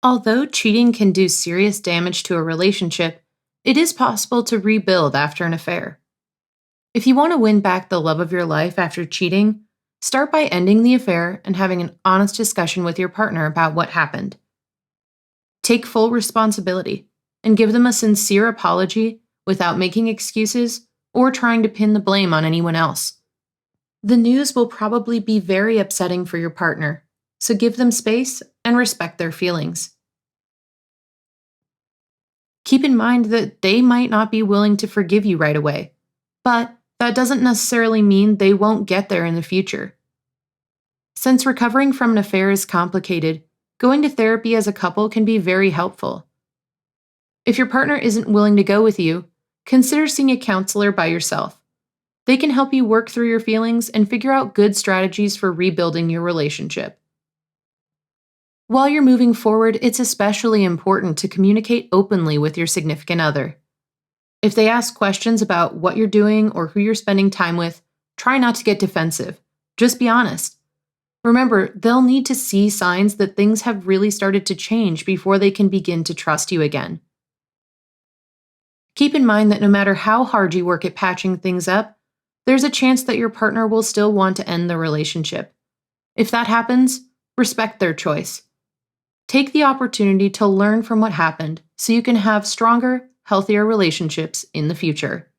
Although cheating can do serious damage to a relationship, it is possible to rebuild after an affair. If you want to win back the love of your life after cheating, start by ending the affair and having an honest discussion with your partner about what happened. Take full responsibility and give them a sincere apology without making excuses or trying to pin the blame on anyone else. The news will probably be very upsetting for your partner, so give them space and respect their feelings. Keep in mind that they might not be willing to forgive you right away, but that doesn't necessarily mean they won't get there in the future. Since recovering from an affair is complicated, going to therapy as a couple can be very helpful. If your partner isn't willing to go with you, consider seeing a counselor by yourself. They can help you work through your feelings and figure out good strategies for rebuilding your relationship. While you're moving forward, it's especially important to communicate openly with your significant other. If they ask questions about what you're doing or who you're spending time with, try not to get defensive. Just be honest. Remember, they'll need to see signs that things have really started to change before they can begin to trust you again. Keep in mind that no matter how hard you work at patching things up, there's a chance that your partner will still want to end the relationship. If that happens, respect their choice. Take the opportunity to learn from what happened so you can have stronger, healthier relationships in the future.